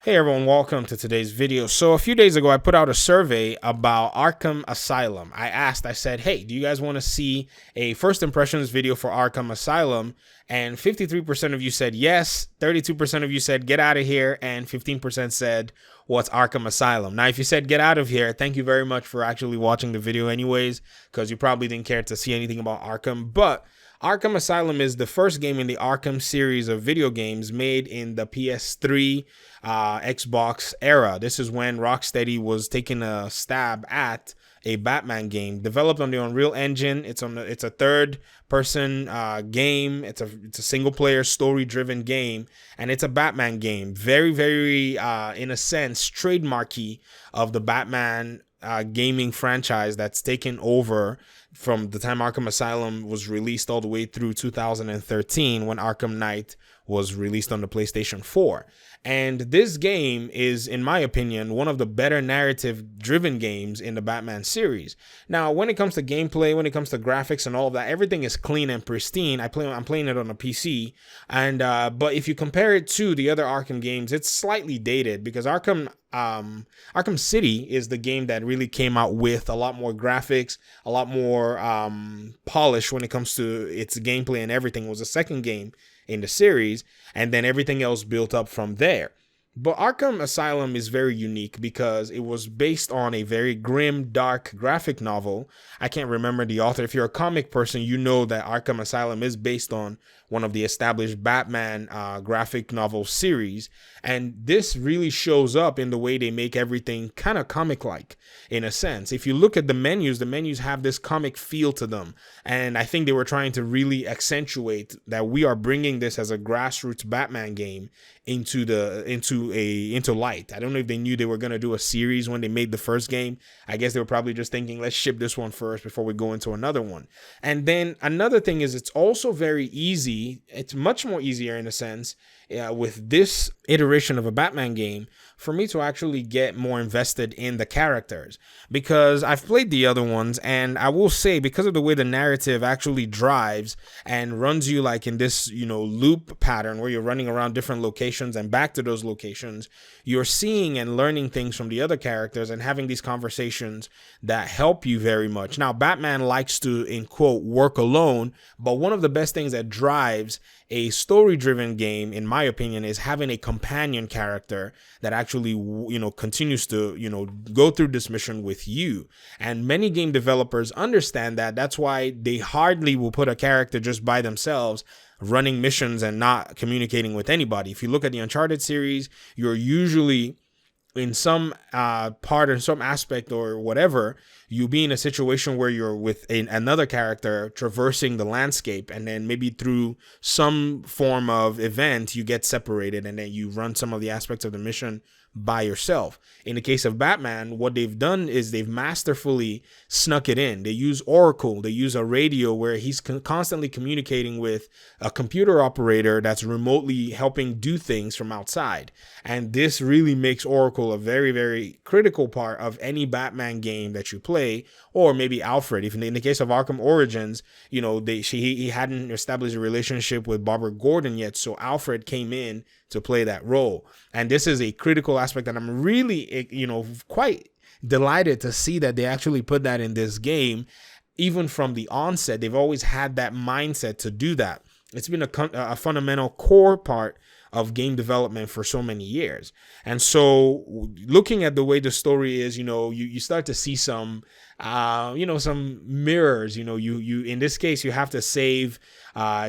Hey everyone, welcome to today's video. So a few days ago, I put out a survey about Arkham Asylum. I said, hey, do you guys want to see a first impressions video for Arkham Asylum? And 53% of you said yes, 32% of you said get out of here, and 15% said what's Arkham Asylum. Now, if you said get out of here, thank you very much for actually watching the video anyways, because you probably didn't care to see anything about Arkham. But Arkham Asylum is the first game in the Arkham series of video games made in the PS3 Xbox era. This is when Rocksteady was taking a stab at a Batman game developed on the Unreal Engine. It's a third-person game. It's a single-player, story-driven game, and it's a Batman game. Very, very, in a sense, trademarky of the Batman gaming franchise that's taken over from the time Arkham Asylum was released all the way through 2013 when Arkham Knight was released on the PlayStation 4. And this game is, in my opinion, one of the better narrative-driven games in the Batman series. Now, when it comes to gameplay, when it comes to graphics and all of that, everything is clean and pristine. I'm playing it on a PC, and but if you compare it to the other Arkham games, it's slightly dated because Arkham City is the game that really came out with a lot more graphics, a lot more polish when it comes to its gameplay and everything. It was the second game in the series, and then everything else built up from there. But Arkham Asylum is very unique because it was based on a very grim, dark graphic novel. I can't remember the author. If you're a comic person, you know that Arkham Asylum is based on one of the established Batman graphic novel series. And this really shows up in the way they make everything kind of comic-like, in a sense. If you look at the menus have this comic feel to them. And I think they were trying to really accentuate that we are bringing this as a grassroots Batman game into light. I don't know if they knew they were going to do a series when they made the first game. I guess they were probably just thinking, let's ship this one first before we go into another one. And then another thing is it's also very easy. It's much more easier in a sense with this iteration of a Batman game for me to actually get more invested in the characters, because I've played the other ones, and I will say, because of the way the narrative actually drives and runs you like in this, loop pattern where you're running around different locations and back to those locations, you're seeing and learning things from the other characters and having these conversations that help you very much. Now, Batman likes to, in quote, work alone, but one of the best things that drives a story-driven game, in my opinion, is having a companion character that actually, continues to, go through this mission with you. And many game developers understand that. That's why they hardly will put a character just by themselves running missions and not communicating with anybody. If you look at the Uncharted series, you're usually in some part or some aspect or whatever, you be in a situation where you're with another character traversing the landscape, and then maybe through some form of event you get separated, and then you run some of the aspects of the mission by yourself. In the case of Batman, what they've done is they've masterfully snuck it in. They use Oracle. They use a radio where he's constantly communicating with a computer operator that's remotely helping do things from outside. And this really makes Oracle a very, very critical part of any Batman game that you play, or maybe Alfred. If in the case of Arkham Origins, he hadn't established a relationship with Barbara Gordon yet, so Alfred came in to play that role. And this is a critical aspect that I'm really, quite delighted to see that they actually put that in this game. Even from the onset, they've always had that mindset to do that. It's been a fundamental core part of game development for so many years. And so looking at the way the story is, you start to see some some mirrors. You in this case, you have to save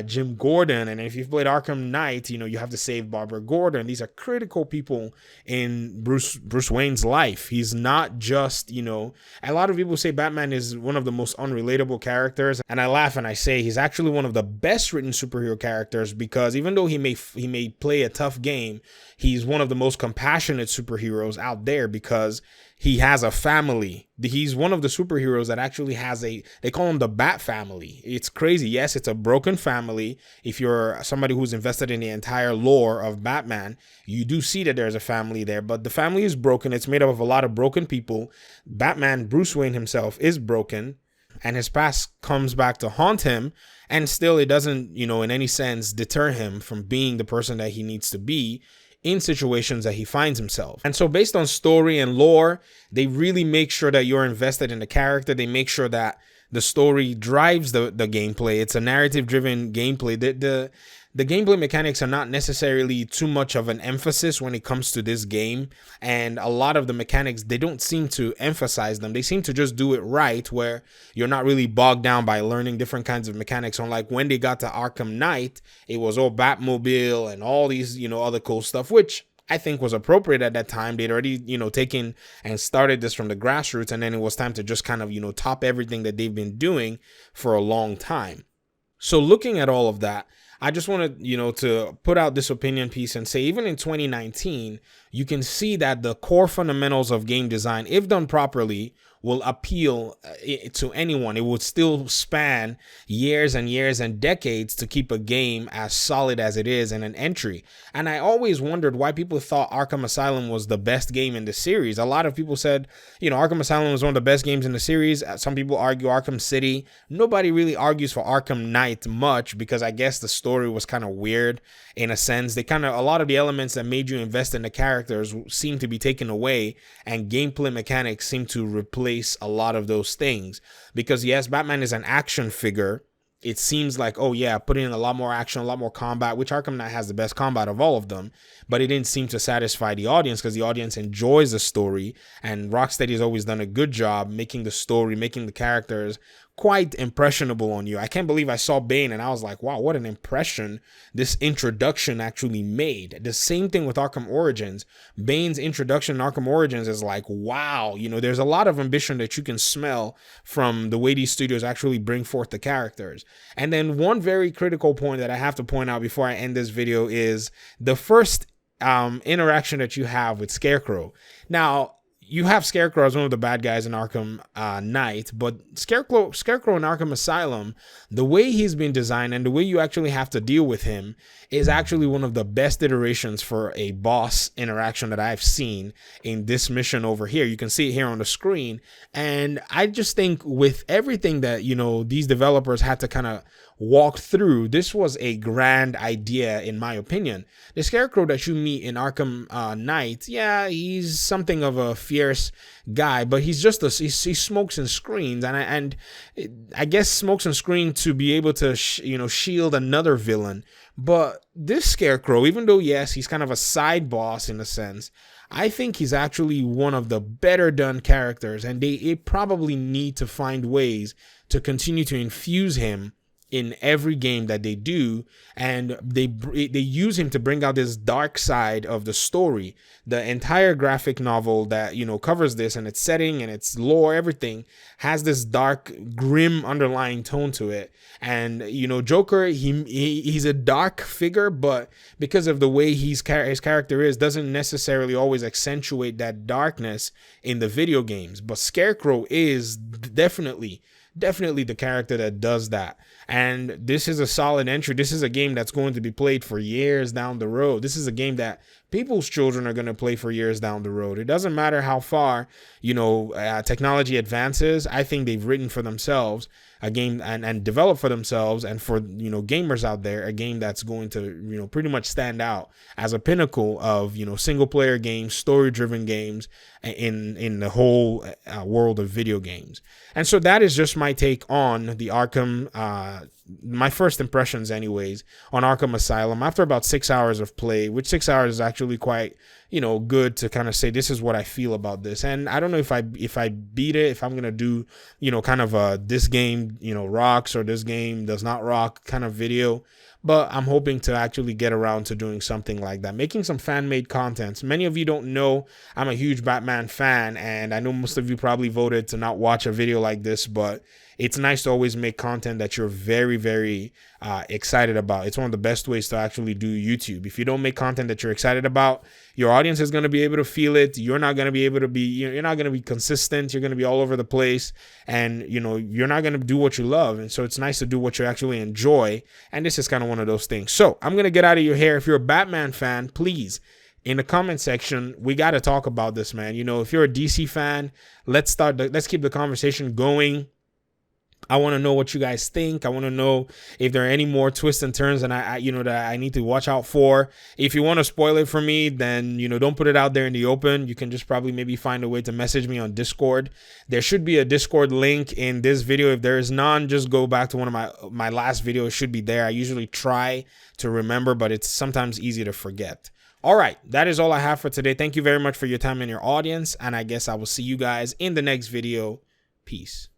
Jim Gordon, and if you've played Arkham Knight, you have to save Barbara Gordon. These are critical people in Bruce Wayne's life. He's not just, a lot of people say Batman is one of the most unrelatable characters, and I laugh and I say he's actually one of the best written superhero characters, because even though he may play a tough game, he's one of the most compassionate superheroes out there, because he has a family. He's one of the superheroes that actually has they call him the Bat family. It's crazy. Yes, it's a broken family. If you're somebody who's invested in the entire lore of Batman, you do see that there's a family there, but the family is broken. It's made up of a lot of broken people. Batman, Bruce Wayne himself, is broken, and his past comes back to haunt him, and still it doesn't, in any sense deter him from being the person that he needs to be in situations that he finds himself. And so based on story and lore, they really make sure that you're invested in the character. They make sure that the story drives the gameplay. It's a narrative driven gameplay. The gameplay mechanics are not necessarily too much of an emphasis when it comes to this game. And a lot of the mechanics, they don't seem to emphasize them. They seem to just do it right, where you're not really bogged down by learning different kinds of mechanics. Unlike when they got to Arkham Knight, it was all Batmobile and all these, other cool stuff, which I think was appropriate at that time. They'd already, taken and started this from the grassroots. And then it was time to just kind of, top everything that they've been doing for a long time. So looking at all of that, I just wanted, to put out this opinion piece and say, even in 2019, you can see that the core fundamentals of game design, if done properly, will appeal to anyone. It would still span years and years and decades to keep a game as solid as it is in an entry. And I always wondered why people thought Arkham Asylum was the best game in the series. A lot of people said, Arkham Asylum was one of the best games in the series. Some people argue Arkham City. Nobody really argues for Arkham Knight much, because I guess the story was kind of weird in a sense. A lot of the elements that made you invest in the characters seem to be taken away, and gameplay mechanics seem to replace a lot of those things. Because yes, Batman is an action figure. It seems like, oh yeah, put in a lot more action, a lot more combat, which Arkham Knight has the best combat of all of them, but it didn't seem to satisfy the audience, because the audience enjoys the story, and Rocksteady has always done a good job making the story, making the characters quite impressionable on you. I can't believe I saw Bane and I was like, wow, what an impression this introduction actually made. The same thing with Arkham Origins. Bane's introduction in Arkham Origins is like, wow, there's a lot of ambition that you can smell from the way these studios actually bring forth the characters. And then one very critical point that I have to point out before I end this video is the first interaction that you have with Scarecrow. Now, you have Scarecrow as one of the bad guys in Arkham Knight, but Scarecrow in Arkham Asylum, the way he's been designed and the way you actually have to deal with him is actually one of the best iterations for a boss interaction that I've seen in this mission over here. You can see it here on the screen. And I just think with everything that, these developers had to kind of walk through, this was a grand idea, in my opinion. The Scarecrow that you meet in Arkham Knight, yeah, he's something of a fierce guy, but he's just he smokes and screens, and I guess smokes and screens to be able to shield another villain. But this Scarecrow, even though yes, he's kind of a side boss in a sense, I think he's actually one of the better done characters, and they probably need to find ways to continue to infuse him in every game that they do, and they use him to bring out this dark side of the story. The entire graphic novel that covers this, and its setting and its lore, everything has this dark, grim underlying tone to it. And Joker, he's a dark figure, but because of the way his character is, doesn't necessarily always accentuate that darkness in the video games. But Scarecrow is definitely the character that does that. And this is a solid entry. This is a game that's going to be played for years down the road. This is a game that people's children are going to play for years down the road. It doesn't matter how far, technology advances. I think they've written for themselves a game and developed for themselves and for, gamers out there, a game that's going to, pretty much stand out as a pinnacle of, single player games, story driven games in the whole world of video games. And so that is just my take on the Arkham, my first impressions anyways, on Arkham Asylum after about 6 hours of play, which 6 hours is actually quite, good to kind of say this is what I feel about this. And I don't know if I beat it, if I'm going to do, kind of a this game, rocks or this game does not rock kind of video. But I'm hoping to actually get around to doing something like that, making some fan-made content. Many of you don't know I'm a huge Batman fan, and I know most of you probably voted to not watch a video like this, but it's nice to always make content that you're very, very excited about. It's one of the best ways to actually do YouTube. If you don't make content that you're excited about, your audience is going to be able to feel it. You're not going to be able to be, you're not going to be consistent. You're going to be all over the place, and, you're not going to do what you love. And so it's nice to do what you actually enjoy. And this is kind of one of those things. So I'm going to get out of your hair. If you're a Batman fan, please, in the comment section, we got to talk about this, man. If you're a DC fan, let's keep the conversation going. I want to know what you guys think. I want to know if there are any more twists and turns and that I need to watch out for. If you want to spoil it for me, then, don't put it out there in the open. You can just probably maybe find a way to message me on Discord. There should be a Discord link in this video. If there is none, just go back to one of my last videos. It should be there. I usually try to remember, but it's sometimes easy to forget. All right, that is all I have for today. Thank you very much for your time and your audience, and I guess I will see you guys in the next video. Peace.